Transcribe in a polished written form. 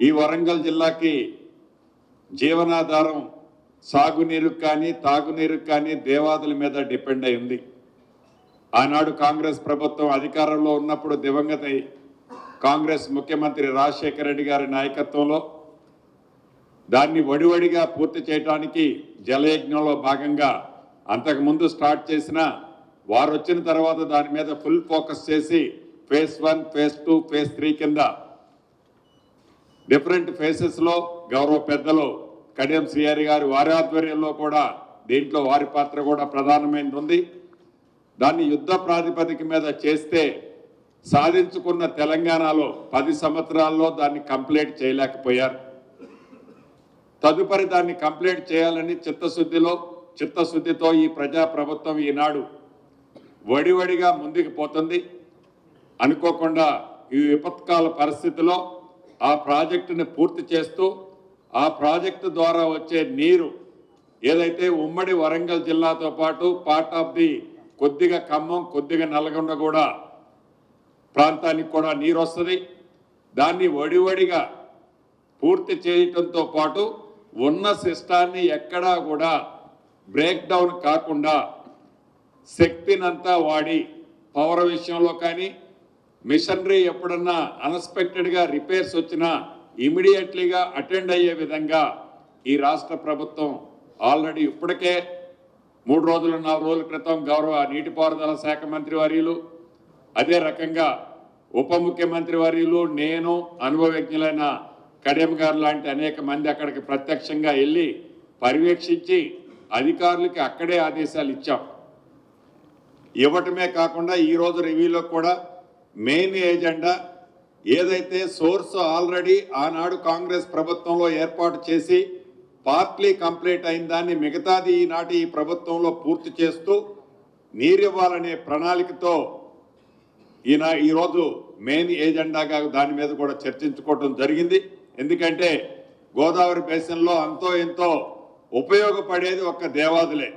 ఈ వరంగల్ జిల్లాకి జీవనాధారం సాగునీరు కానీ తాగునీరు కానీ దేవాదుల మీద డిపెండ్ అయి ఉంది. ఆనాడు కాంగ్రెస్ ప్రభుత్వం అధికారంలో ఉన్నప్పుడు దివంగత కాంగ్రెస్ ముఖ్యమంత్రి రాజశేఖర రెడ్డి గారి నాయకత్వంలో దాన్ని వడివడిగా పూర్తి చేయడానికి జలయజ్ఞంలో భాగంగా అంతకుముందు స్టార్ట్ చేసిన వారు వచ్చిన తర్వాత దాని మీద ఫుల్ ఫోకస్ చేసి ఫేజ్ 1, ఫేజ్ 2, ఫేజ్ 3 కింద డిఫరెంట్ ఫేసెస్లో గౌరవ పెద్దలు కడియం శ్రీహరి గారి వారి ఆధ్వర్యంలో కూడా దీంట్లో వారి పాత్ర కూడా ప్రధానమైనది ఉంది. దాన్ని యుద్ధ ప్రాతిపదిక మీద చేస్తే సాధించుకున్న తెలంగాణలో 10 సంవత్సరాల్లో దాన్ని కంప్లీట్ చేయలేకపోయారు. తదుపరి దాన్ని కంప్లీట్ చేయాలని చిత్తశుద్ధితో ఈ ప్రజాప్రభుత్వం ఈనాడు వడివడిగా ముందుకు పోతుంది. అనుకోకుండా ఈ విపత్కాల పరిస్థితిలో ఆ ప్రాజెక్టుని పూర్తి చేస్తూ ఆ ప్రాజెక్టు ద్వారా వచ్చే నీరు ఏదైతే ఉమ్మడి వరంగల్ జిల్లాతో పాటు పార్ట్ ఆఫ్ ది కొద్దిగా ఖమ్మం, కొద్దిగా నల్గొండ కూడా ప్రాంతానికి కూడా నీరు వస్తుంది. దాన్ని వడివడిగా పూర్తి చేయటంతో పాటు ఉన్న సిస్టాన్ని ఎక్కడా కూడా బ్రేక్ డౌన్ కాకుండా శక్తినంతా వాడి పవర్ విషయంలో కానీ మిషనరీ ఎప్పుడన్నా అన్ఎక్స్పెక్టెడ్గా రిపేర్స్ వచ్చినా ఇమీడియట్లీగా అటెండ్ అయ్యే విధంగా ఈ రాష్ట్ర ప్రభుత్వం ఆల్రెడీ ఇప్పటికే 3 రోజులు 4 రోజుల క్రితం గౌరవ నీటిపారుదల శాఖ మంత్రి వర్యులు, అదే రకంగా ఉప ముఖ్యమంత్రి వర్యులు, నేను, అనుభవజ్ఞులైన కడియం గారు లాంటి అనేక మంది అక్కడికి ప్రత్యక్షంగా వెళ్ళి పర్యవేక్షించి అధికారులకి అక్కడే ఆదేశాలు ఇచ్చాం. ఇవ్వటమే కాకుండా ఈరోజు రివ్యూలో కూడా మెయిన్ ఏజెండా ఏదైతే సోర్స్ ఆల్రెడీ ఆనాడు కాంగ్రెస్ ప్రభుత్వంలో ఏర్పాటు చేసి పార్ట్లీ కంప్లీట్ అయిన దాన్ని మిగతాది ఈనాటి ఈ ప్రభుత్వంలో పూర్తి చేస్తూ నీరివ్వాలనే ప్రణాళికతో ఈరోజు మెయిన్ ఏజెండాగా దాని మీద కూడా చర్చించుకోవడం జరిగింది. ఎందుకంటే గోదావరి బేసిన్లో అంతో ఎంతో ఉపయోగపడేది ఒక్క దేవాదులే.